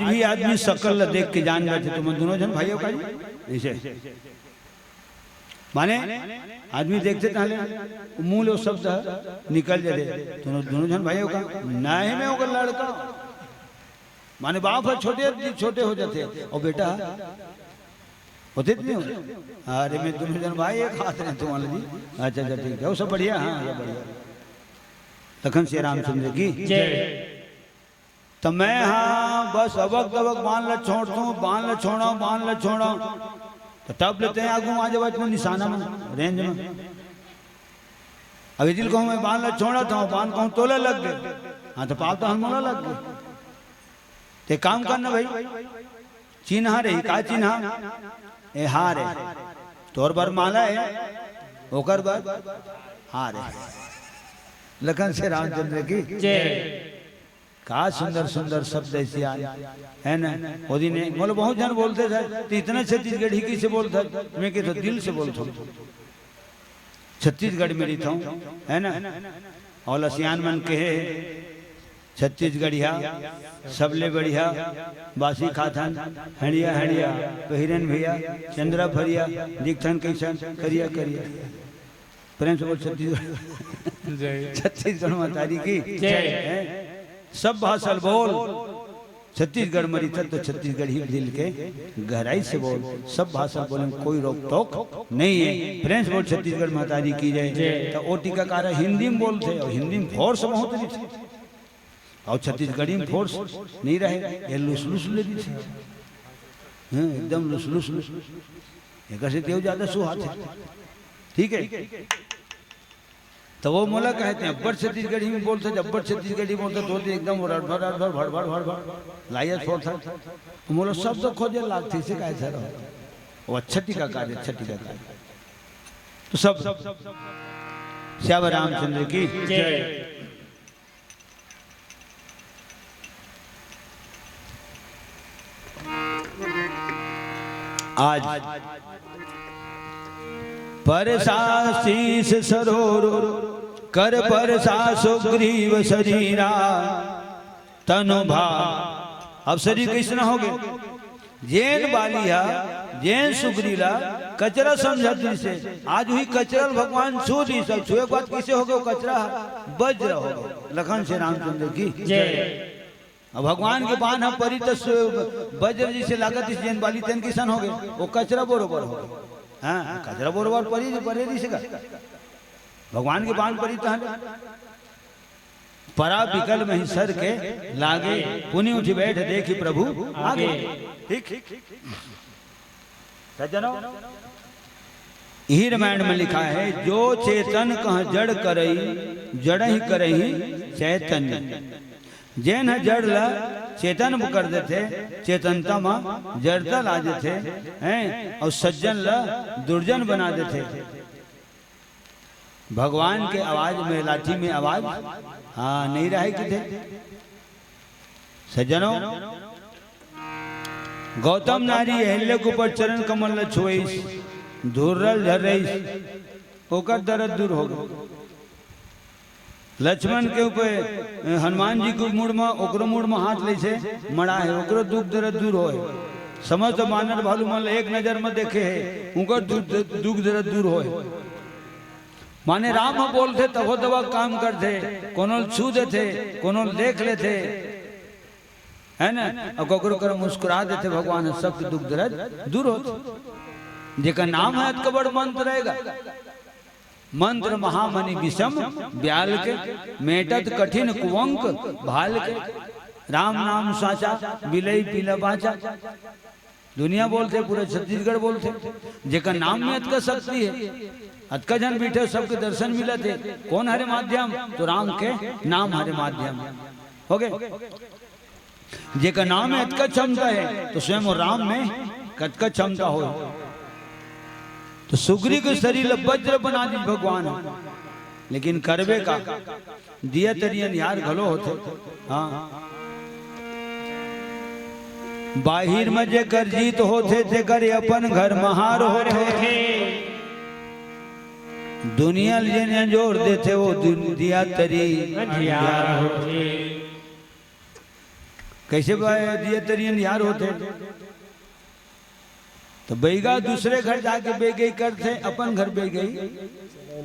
भी आदमी शकल देख के जान बैठे तुम दोनों जन भाइयों का ऐसे माने आदमी देखते ताले मुंह लो शब्द निकल जाते दोनों जन भाइयों का ना ही मैं होगा लड़का माने बाप छोटे छोटे हो जाते और बेटा होते नहीं हो। अरे मैं दोनों जन भाई एक हाथ रहे तुम्हारे जी। अच्छा अच्छा ठीक है वो सब बढ़िया। हाँ सब बढ़िया। लखन श्री रामचंद्र की जय। तो मैं हाँ बस अबक दबक बांध ल छोड़ दूं बांध ल छोड़ा तो तब लेते हैं आगू आ जाओ में निशाना में रेंज में। अभी दिल कहूँ मैं बांध ल छोड़ा था बांध कहूँ तोले लग गए। हाँ तो पाप तो हनुमाना लग गए। ते काम करना भाई चिन्ह रही का चिन्ह ए हार है तोर बर माला है ओकर बर हार है। लखन से रामचंद्र की जय। का सुंदर सुंदर शब्द ऐसे है ना ओदी ने बोलो बहुत जन बोलते थे तो इतना छत्तीसगढ़ी की से बोलता मैं के तो दिल से बोलता हूँ छत्तीसगढ़ में रहता हूँ है ना। और लसियान मन के छत्तीसगढ़िया सबले बढ़िया बासी खाथन हड़िया हड़िया पहिरन भैया चंद्रा फरिया दिखथन कैसन करिया करिया प्रेम से बोल छत्तीसगढ़ छत्तीसगढ़ मातारी की जय। सब भाषा बोल छत्तीसगढ़ मरी था तो छत्तीसगढ़ ही दिल के गहराई से बोल सब भाषा बोले कोई रोक टोक नहीं है। प्रेम से बोल छत्तीसगढ़ मातारी की जय। तो ओ टीकाकार हिंदी में बोलते और हिंदी में फोर्स बहुत नहीं थी और छत्तीसगढ़ी में फोर्स नहीं रहे ये लुसलुस ले दी थी एकदम लुसलुस एक से तेव ज्यादा सुहात है ठीक है। तो वो मोला कहते हैं अब्बर छत्तीसगढ़ी में बोलते अब्बर छत्तीसगढ़ी बोलते तो एकदम भड़ लाइया छोड़ था मोला सब तो खोजे लागती से कैसे रहो वो अच्छा टीका कार्य अच्छा टीका कार्य। तो सब श्याम रामचंद्र की जय। आज परसाशीष सरोर कर परसा सुग्रीव शरीरा तनु भा। अब शरीर कृष्ण हो गए जैन बालिया जैन सुग्रीला कचरा समझती से आज हुई कचरा भगवान छू दी सब छुए बात किसे हो गए कचरा वज्र हो गए। लखन से रामचंद्र की जय। अब भगवान के बाण हम परी तो वज्र जी से लागत इस जैन बाली तेन किसान हो गए वो कचरा बरोबर हो गए। हाँ कचरा बरोबर परी परे जी से भगवान के बाण परी तो परा विकल में सर के लागे पुनि उठ बैठ देखी प्रभु आगे। ठीक सज्जनों यही रामायण में लिखा है जो चेतन कह जड़ करई जड़ ही करही चैतन्य जैन जड़ ला चेतन कर देते चेतनता में जड़ता ला देते हैं और सज्जन ला दुर्जन बना देते। भगवान के आवाज में लाठी में आवाज हाँ नहीं रहे कि थे सज्जनों। गौतम नारी अहल्य के ऊपर चरण कमल छुईस धुर्रल झर रही ओकर दर्द दूर हो गया। लक्ष्मण के ऊपर हनुमान जी के मूड में ओकरो मूड में हाथ ले से मड़ा है ओकरो दुख दर्द दूर हो समझ मानर भालू मन एक नजर में देखे है उनका दुख दर्द दूर हो। माने राम बोलते तब दबा काम करते कोनो छू देते कोनो देख लेते है ना और कोकरो कर मुस्कुरा देते भगवान सबके दुख दर्द दूर होते। जेका नाम है तो बड़ मंत्र रहेगा मंत्र महामणि विषम ब्याल के मेटत कठिन कुवंक भाल के राम नाम साचा बिलई पीला बाचा। दुनिया बोलते पूरे छत्तीसगढ़ बोलते जेका नाम में अतका शक्ति है अतका जन बैठे सबके दर्शन मिले थे कौन हरे माध्यम तो राम के नाम हरे माध्यम हो गए। जेका नाम में अतका क्षमता है तो स्वयं राम में कतका क्षमता हो। तो सुग्री के शरीर वज्र बना दी भगवान लेकिन करबे का दिया तरियन यार घलो होते। हाँ बाहिर में जे कर जीत होते थे करे अपन घर महार होते दुनिया जे जोड़ देते वो दिया तरी कैसे दिए तरियन यार होते तो बेगा दूसरे घर जाके बे गई करते अपन घर बे गई।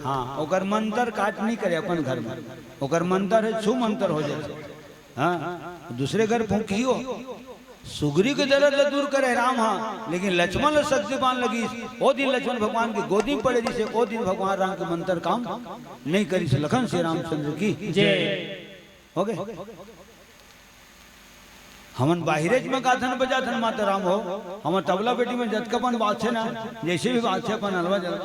हाँ ओकर मंतर काट नहीं करे अपन घर में, ओकर मंतर है छू मंतर हो जाए। हाँ दूसरे घर फूकियो सुगरी के दर्द दूर करे राम। हाँ लेकिन लक्ष्मण शक्तिपान लगी ओ दिन लक्ष्मण भगवान की गोदी में पड़े जिसे ओ दिन भगवान राम के मंत्र काम नहीं करी से लखन श्री रामचंद्र की जय हो गए। हमन बाहिरेज में गाथन बजाथन माता राम हो, हम तबला बेटी में जतकपन बात है ना जैसे भी बात है अपन हलवा जल।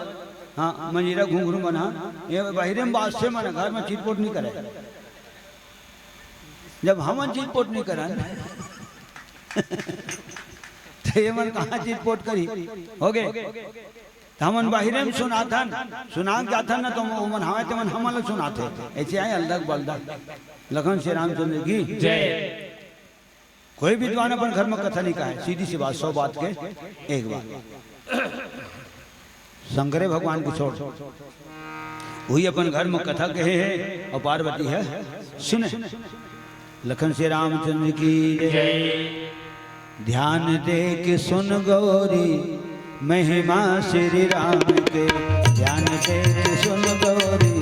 हाँ मंजीरा घुंघरू बना ये बाहिरे में बात से मन घर में चीटपोट नहीं करे। जब हम चीटपोट नहीं करा तो ये मन कहाँ चीटपोट करी हो गए। हमन बाहिरे में सुना जाथन ना तो मन हमें तो मन हम सुनाते ऐसे आए अलग बलदक लखन श्री रामचंद्र की जय। कोई विद्वान अपन घर में कथा नहीं कहा है, सीधी सी बात 100 बात के एक बात। शंकरे भगवान की छोड़ वही अपन घर में कथा कहे है और पार्वती है सुने। लखन श्री रामचंद्र की जय। ध्यान दे के सुन गौरी महिमा श्री राम के, ध्यान दे के सुन गौरी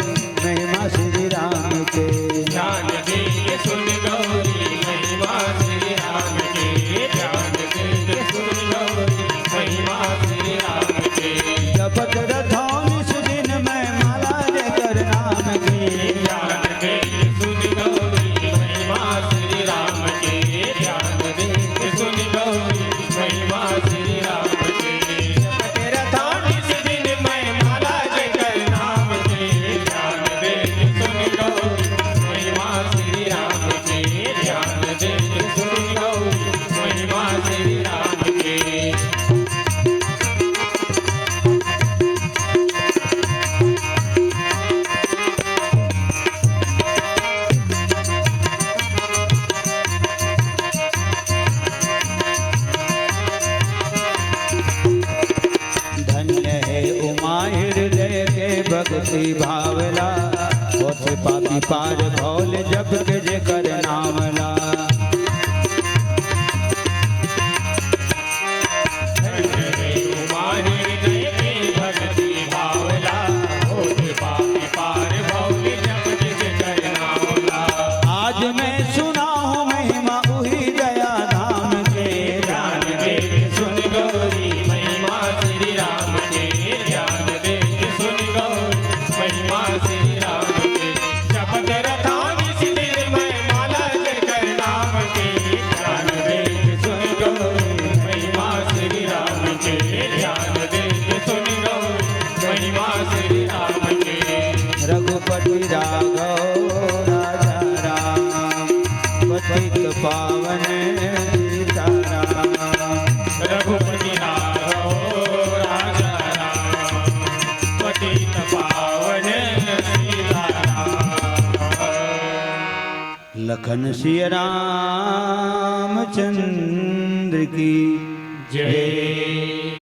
महिमा श्री राम के, ध्यान दे के सुन गौरी महिमा श्री राम के, ध्यान दे के सुन गौरी महिमा श्री राम के। जपत रथौन इस दिन मैं माला लेकर नाम की, ध्यान दे के सुन गौरी महिमा श्री राम के, ध्यान दे के सुन गौरी महिमा श्री राम के। जपत रथौन इस दिन मैं माला लेकर नाम के, ध्यान दे के सुन गौरी महिमा श्री राम के, ध्यान दे के सुन गौरी महिमा श्री राम के। धन्य है उमा हृदय के भक्ति भावला, होते पापी पार भौल जब के जे कर नामला। आज मैं सुना हूँ महिमा उही दया धाम के, ध्यान दे के सुन गौरी महिमा श्री राम के, ध्यान दे के सुन गौरी महिमा श्री राम के। जपत रथौन इस दिन मैं माला लेकर नाम के, ध्यान दे के सुन गौरी महिमा श्री राम के, ध्यान दे के सुन गौरी महिमा श्री राम के। रघुपति राघव राजा राम पतित पावन सीताराम। रघुपति राघव राजा राम पतित पावन सीताराम। लखन श्री रामचंद्र की जय।